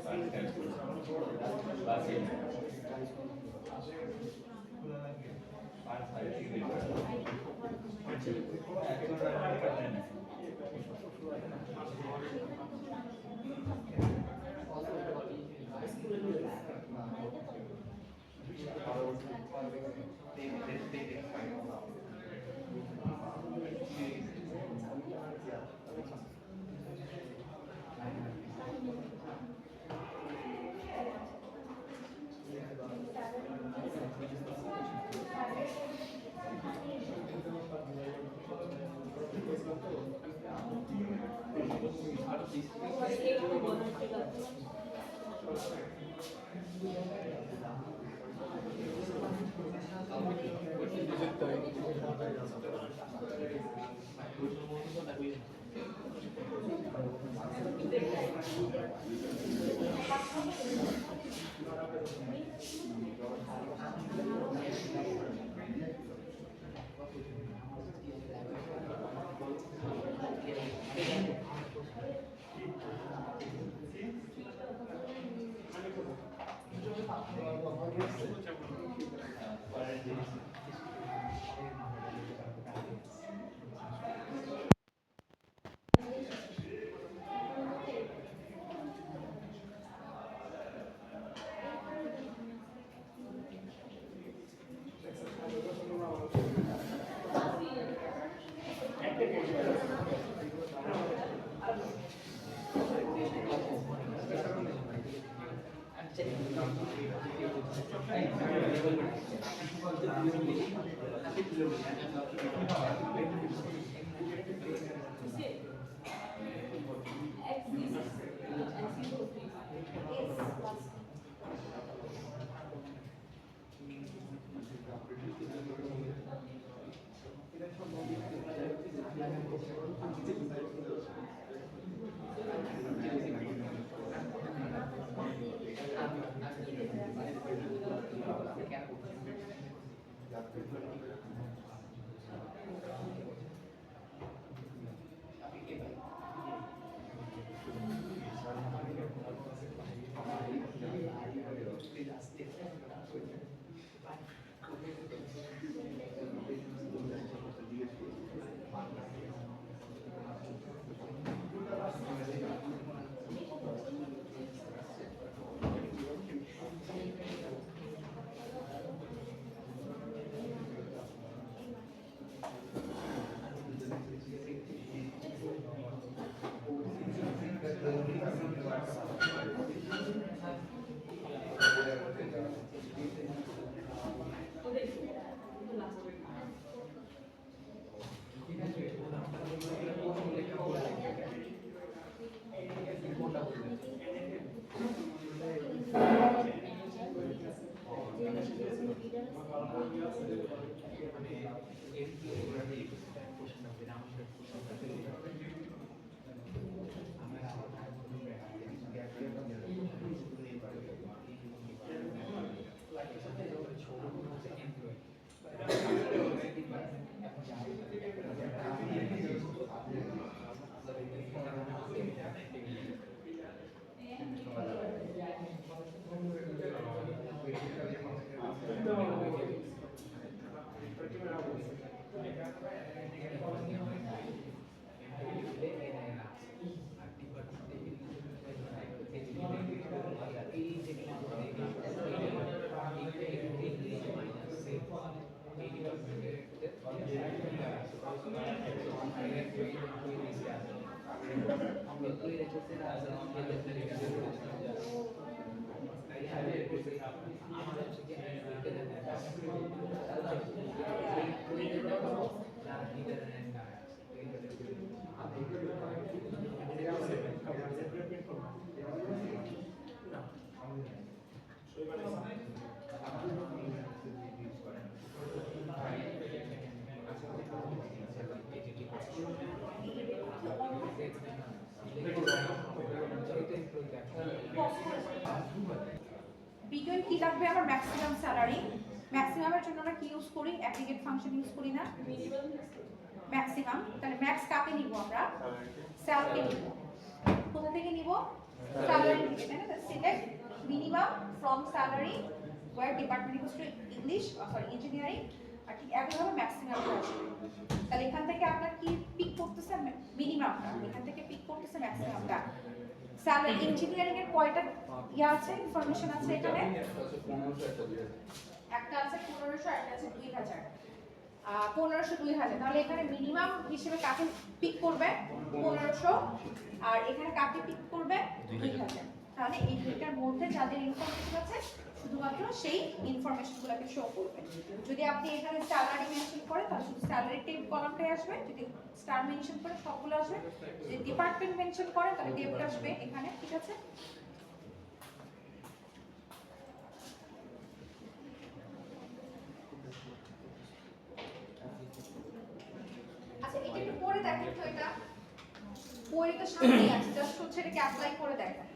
B12 কি লাগবে আমার ম্যাক্সিমাম স্যালারি ম্যাক্সিমামের জন্য আমরা কি ইউজ করি অ্যাগ্রিগেট ফাংশন ইউজ করি না ম্যাক্সিমাম তাহলে ম্যাক্স কাকে নিব আমরা স্যালকে নিব কোথা থেকে নিব salary select minimum from salary where department goes to English sorry engineering আর ঠিক একইভাবে ম্যাক্সিমামটা আসবে তাহলে এখান থেকে আপনার কি পিক করতেছে মিনিমামটা এখান থেকে পিক করতেছে ম্যাক্সিমামটা স্যালারি ইঞ্জিনিয়ারিং এর কয়টা ইয়া আছে ইনফরমেশন আছে এখানে একটা আছে 1500 একটা আছে 2000 1500 2000 তাহলে এখানে মিনিমাম হিসেবে কাকে পিক করবে 1500 আর এখানে কাকে পিক করবে 2000 তাহলে এই দুইটার মধ্যে যাদের ইনফরমেশন আছে শুধুমাত্র সেই ইনফরমেশনগুলোকে শো করবে যদি আপনি এখানে স্যালারি মেনশন করেন তাহলে শুধু স্যালারি টেব কলামটাই আসবে যদি স্টার মেনশন করে সবগুলো আসবে যদি ডিপার্টমেন্ট মেনশন করেন তাহলে টেবটা আসবে এখানে ঠিক আছে আচ্ছা এটা একটু পড়ে দেখেন তো এটা পড়ে তো সামনেই আছে জাস্ট হচ্ছে এটাকে অ্যাপ্লাই করে দেখেন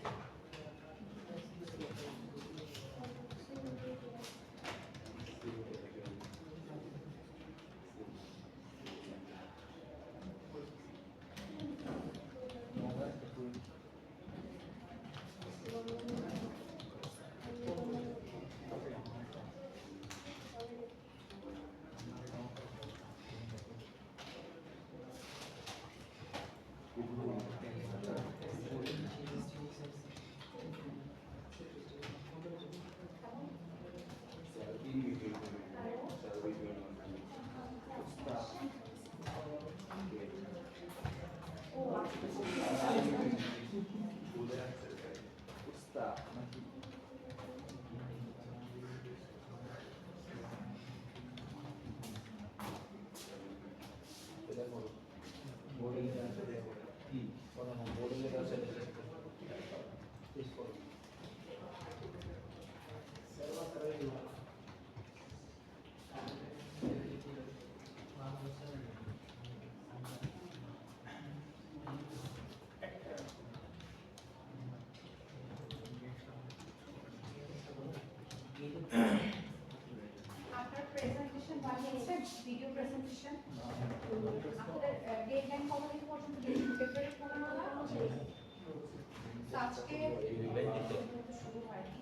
আপনার প্রেজেন্টেশন বানিয়েছেন ভিডিও প্রেজেন্টেশন আপনাদের ডেডলাইন কবে থেকে পর্যন্ত ফেব্রুয়ারি 15 আজকে শুরু হয়নি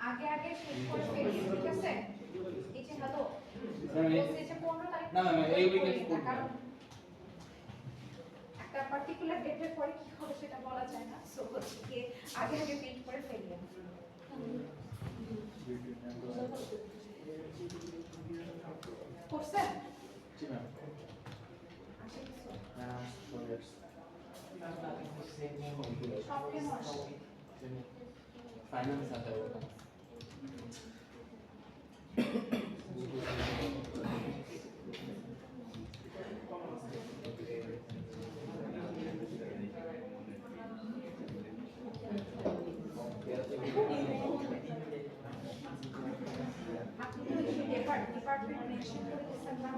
আগে আগে শেষ করে ফেলি ঠিক আছে এই যে হ্যালো বলছে 15 তারিখ না, এই উইকেন্ড কারণ একটা পার্টিকুলার ডেটের পরে কি হবে সেটা বলা যায় না সো হচ্ছে কি আগে আগে প্রিন্ট করে ফেলি করছেন জি ম্যাম আচ্ছা কিছু ম্যাম সব কেন আসে ফাইনান্স আছে ওটা আপনি তো ডিপার্টমেন্ট মেনশন করে দিয়েছেন না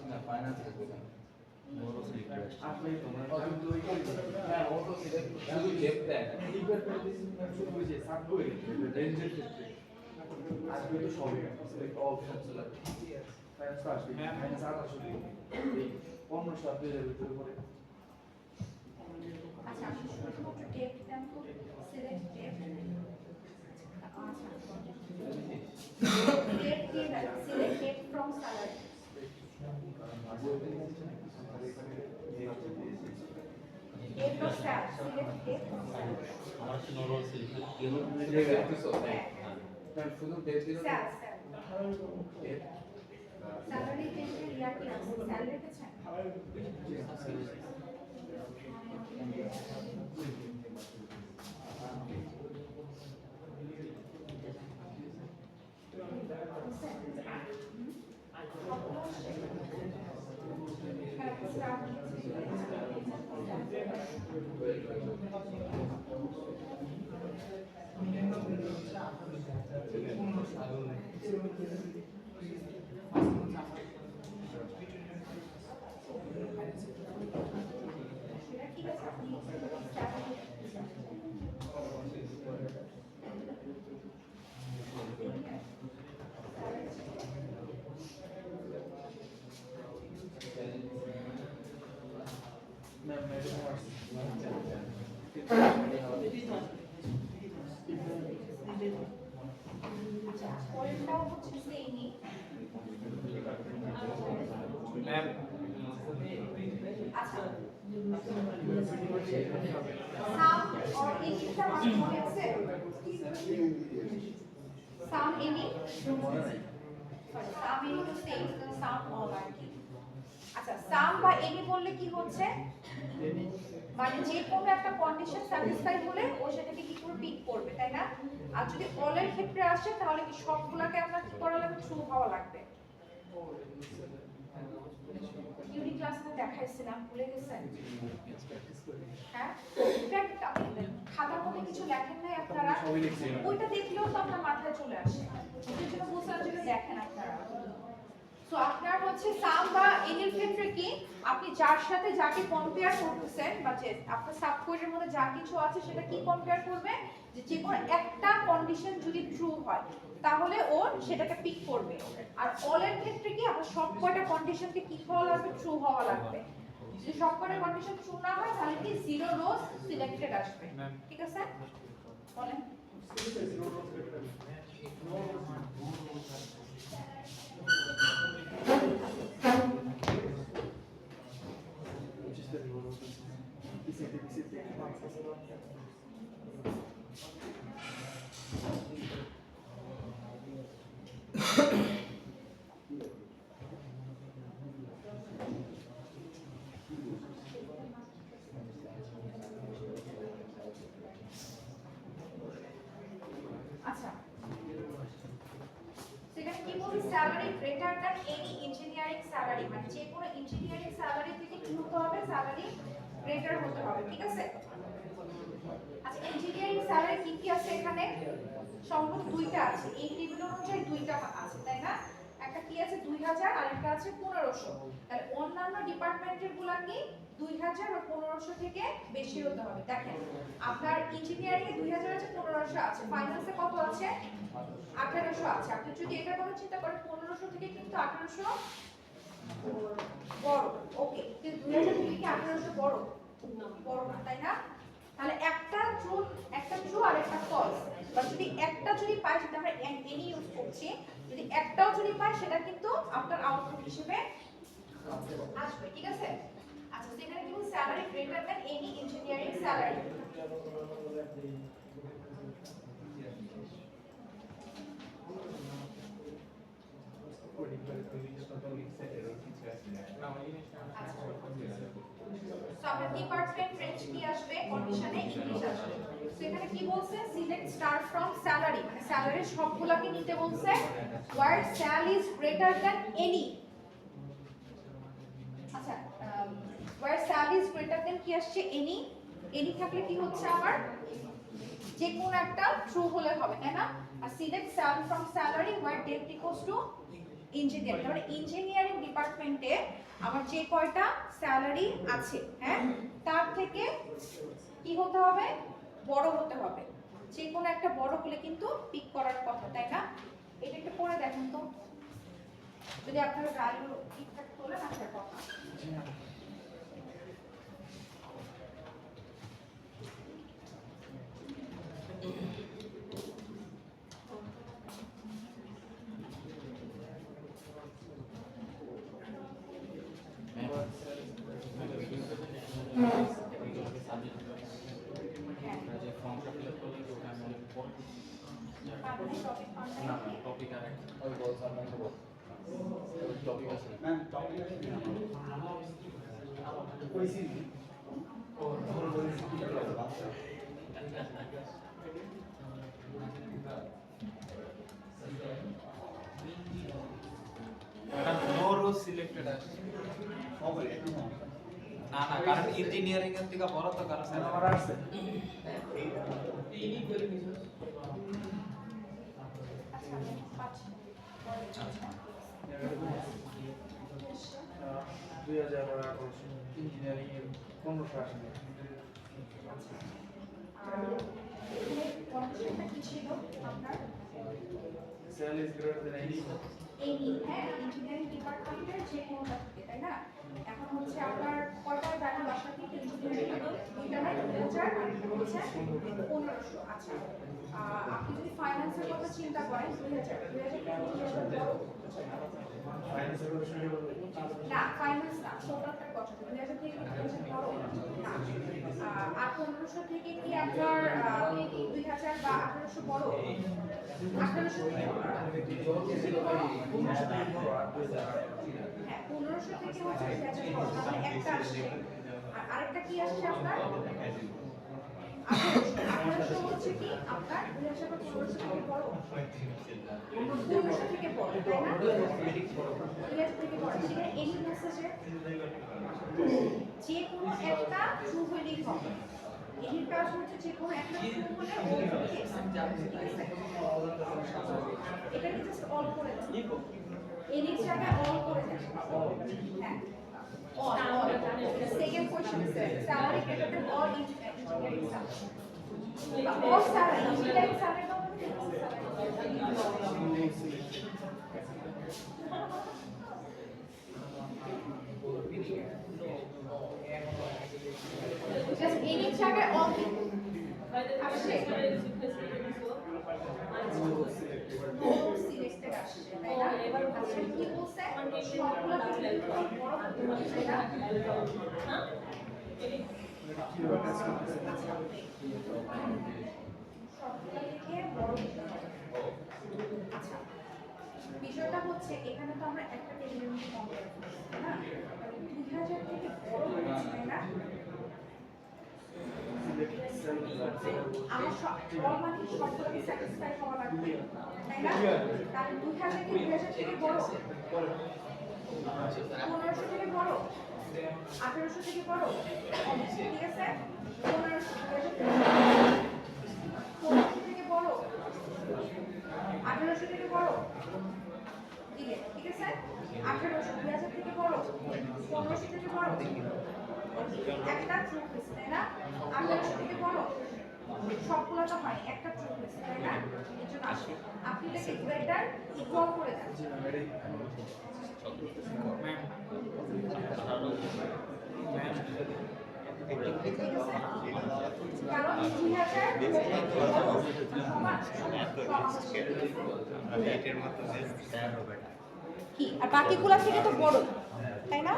না ফাইনান্স আছে আপনি তোমার আমি তো হ্যাঁ ও তো শুধু লেফট দেয় শুধু ওই যে সাবওয়ে রেঞ্জের ক্ষেত্রে আজকে তো সবই সিলেক্ট অল চলে ফাইনান্স আসবে ফাইনান্স আর আসবে এই 1500 2000 ভিতরে পড়ে আচ্ছা আপনি শুধুমাত্র ডেট দেন তো সিলেক্ট ডেট আচ্ছা ডেট দিয়ে then select date from salary date of salary select date from salary আমার কি নরমাল সিলেক্ট কি হলো শুধু ডেট দিল স্যালারি ডেটের ইয়ার কি আছে স্যালারি রেখেছেন আচ্ছা পরেরটাও হচ্ছে সেমই। ম্যাম আচ্ছা সাম অর এনিটা মানে মনে আছে? সাম এনি সাম এনি তো সেম, সাম অল আর কি। আচ্ছা সাম বা এনি বললে কি হচ্ছে, মানে যে কোনো একটা কন্ডিশন স্যাটিসফাই হলে ও সেটাকে কি করে পিক করবে, তাই না? আর যদি অলের ক্ষেত্রে আসে তাহলে কি সবগুলোকে আমরা কি করা লাগবে, ট্রু হওয়া লাগবে। ইউনিট ক্লাসে দেখাইছিলাম, ভুলে গেছেন? হ্যাঁ ইনফ্যাক্ট আপনি খাতার মধ্যে কিছু লেখেন নাই আপনারা, ওইটা দেখলেও তো আপনার মাথায় চলে আসে। ওই জন্য বলছিলাম যে দেখেন আপনারা। সো আপনার হচ্ছে সাম বা এনির ক্ষেত্রে কি আপনি যার সাথে যাকে কম্পেয়ার করতেছেন বা যে আপনার সাবকোডের মধ্যে যা কিছু আছে সেটা কি কম্পেয়ার করবে, যে কোনো একটা কন্ডিশন যদি ট্রু হয় তাহলে ও সেটাকে পিক করবে। আর অলের ক্ষেত্রে কি আপনার সব কয়টা কন্ডিশনকে কি হওয়া লাগবে, ট্রু হওয়া লাগবে। যদি সব কয়টা কন্ডিশন ট্রু না হয় তাহলে কি জিরো রোজ সিলেক্টেড আসবে। ঠিক আছে বলেন। আচ্ছা সেখানে কি বলছি, salary greater than any engineering salary, মানে যে কোনো ইঞ্জিনিয়ারিং স্যালারি থেকে কি হতে হবে, স্যালারি গ্রেটার হতে হবে। ঠিক আছে। আচ্ছা ইঞ্জিনিয়ারিং স্যালারি কি কি আছে এখানে, সম্ভবত দুইটা আছে, এই টেবিল অনুযায়ী দুইটা আছে তাই না? একটা কি আছে 2000 আর একটা আছে 1500। তাহলে অন্যান্য ডিপার্টমেন্টের গুলা কি 2000 আর 1500 থেকে বেশি হতে হবে। দেখেন আপনার ইঞ্জিনিয়ারিং এ 2000 আছে 1500 আছে, ফাইন্যান্সে কত আছে 1800 আছে। আপনি যদি এটা কথা চিন্তা করেন 1500 থেকে কিন্তু 1800 বড়। ওকে কিন্তু 2000 থেকে কি 1800 বড়? বড় না তাই না? তাহলে একটা ট্রু আর একটা ফলস, বা যদি একটা যদি পাই সেটা আমরা এনি ইউজ করছি, যদি একটাও যদি পাই সেটা কিন্তু আপনার আউটপুট হিসেবে আসবে। ঠিক আছে। আচ্ছা সেখানে কি salary greater than any engineering salary. So আপনার ডিপার্টমেন্ট রেঞ্জ কি আসবে, কন্ডিশনে ইংলিশ আসবে। সো এখানে কি বলছে, সিলেক্ট স্টার ফ্রম স্যালারি, মানে স্যালারির সবগুলোকে নিতে বলছে where sal is greater than any. আচ্ছা where sal is greater than কি আসছে, এনি। এনি থাকলে কি হচ্ছে আমার যে কোন একটা ট্রু হলে হবে তাই না? আর select sal from salary where depth equals to engineering, মানে ইঞ্জিনিয়ারিং ডিপার্টমেন্টে আমার যে কয়টা স্যালারি আছে হ্যাঁ তার থেকে কি হতে হবে, বড় হতে হবে। যে কোনো একটা বড় হলে কিন্তু পিক করার কথা তাই না? এটা একটু পড়ে দেখেন তো, যদি আপনার ভ্যালু ঠিকঠাক তোলেন আসার কথা। টপিক আর সিলেক্টেড আছে না না, কারণ ইঞ্জিনিয়ারিং এর থেকে বড় তো কারণ আমার আছে ইঞ্জিনিয়ারিং এর 1500 আসবে। Sal is greater than any. হ্যাঁ ইঞ্জিনিয়ারিং ডিপার্টমেন্টের যে কোনোটা থেকে তাই না? এখন হচ্ছে আপনার কয়টা ভ্যালু আসা থেকে ইঞ্জিনিয়ারিং দুইটা হয় 2000 আর হচ্ছে 1500। আচ্ছা আপনি যদি ফাইনাল ফাইন্যান্সের কথা চিন্তা করেন 2000 বড় না ফাইন্যান্স না টোটালটার কথা 2000 থেকে 2000 বড় না আর 1500 থেকে কি আপনার 2000 বা 1800 বড় 1800 থেকে বড় হ্যাঁ 1500 থেকে হচ্ছে 2000 বড় মানে একটা আসছে আর আরেকটা কি আসছে আপনার 1800 হচ্ছে কি আপনার 2000 বা 1500 থেকে বড় 1500 থেকে বড় তাই না 2000 থেকে বড় সেটা এনি মেসেজে যে কোনো একটা ট্রু হলেই হবে এর কাজ হচ্ছে যে কোনো একটা ট্রু হলে ও এটাকে জাস্ট অল করে দেন এর জায়গায় অল করে দেন হ্যাঁ all second question salary greater than or engineering salary or salary engineering salary just any জায়গায় all আসছে সিলেক্টেড আসছে তাই না এবার আচ্ছা কি বলছে সবগুলো বড় সেটা আচ্ছা বিষয়টা হচ্ছে এখানে তো আমরা একটা টেবিলের মধ্যে কম্পেয়ার করছি না 2000 থেকে বড় হচ্ছে তাই না আমার সব মানে সবগুলোকে স্যাটিসফাই হওয়া লাগবে তাই না তাহলে 2000 থেকে 2000 থেকে বড় 1500 থেকে বড় 1800 থেকে বড় ঠিক আছে 1500 থেকে বড় 1800 থেকে বড় ঠিক আছে 1800 2000 থেকে বড় 1500 থেকে বড় একটা ট্রু হয়েছে তাই না 1800 থেকে বড় সবগুলো তো হয় একটা ট্রু হয়েছে তাই না এর জন্য আসে আপনি এটাকে গ্রেটার ইকুয়াল করে দেন কারণ 2000 কি আর বাকিগুলো থেকে তো বড় তাই না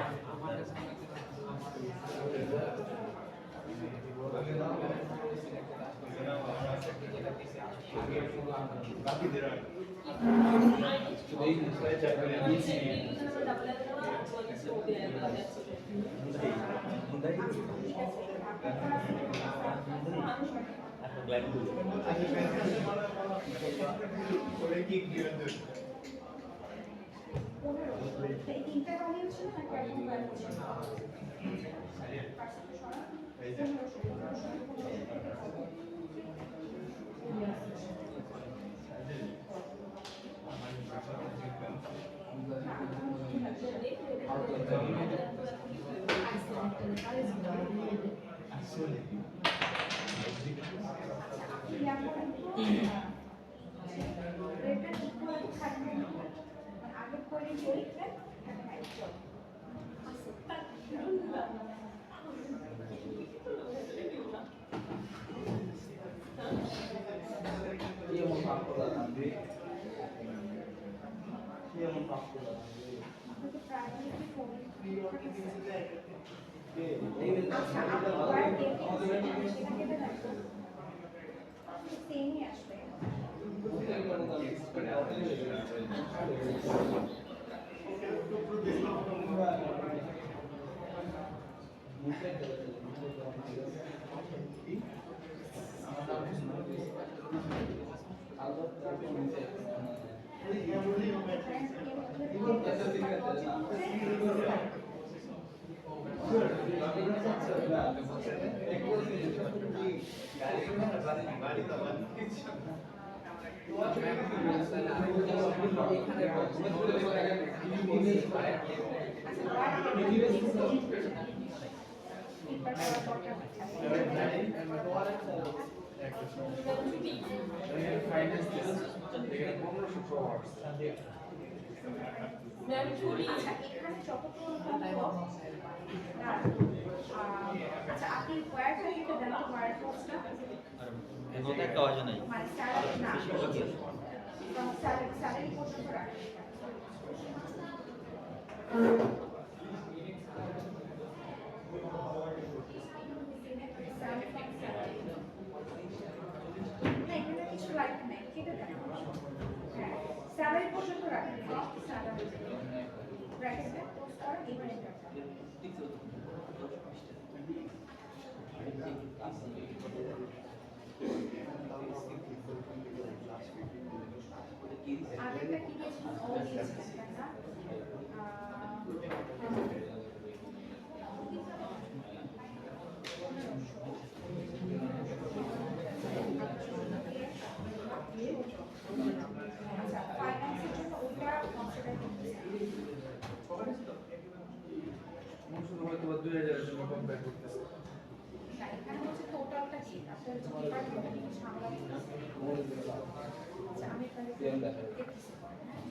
তিনটা ভ্যালু ছিল না কেমন ভ্যালু ছিল আগে করে লিখলে আচ্ছা সেমই আসবে আচ্ছা এখানে যতক্ষণ আচ্ছা আপনি ওয়্যারটা দিতে দেন তো ওয়্যার কোর্সটা একটা অজানাই মানে স্যার না স্যালারি পর্যন্ত রাখেন না, এখানে কিছু লাইক নেই, কেটে দেন। হ্যাঁ, স্যালারি পর্যন্ত রাখেন, স্যালারি ব্র্যাকেট দেন, পোস্ট করেন, এবার এন্টার করেন। আগেরটা কি দিয়েছেন? ও দিয়েছেন, তাই না? আচ্ছা, ফাইন্যান্সের জন্য ওইটা কনসিডার করতেছেন। শুধু হয়তো 2000 এর সঙ্গে কম্পেয়ার করতেছে। না, এখানে হচ্ছে টোটালটা কি? আপনার যে ডিপার্টমেন্টে সামলাতে আচ্ছা, আমি তাহলে দেখতেছি পরে, হ্যাঁ?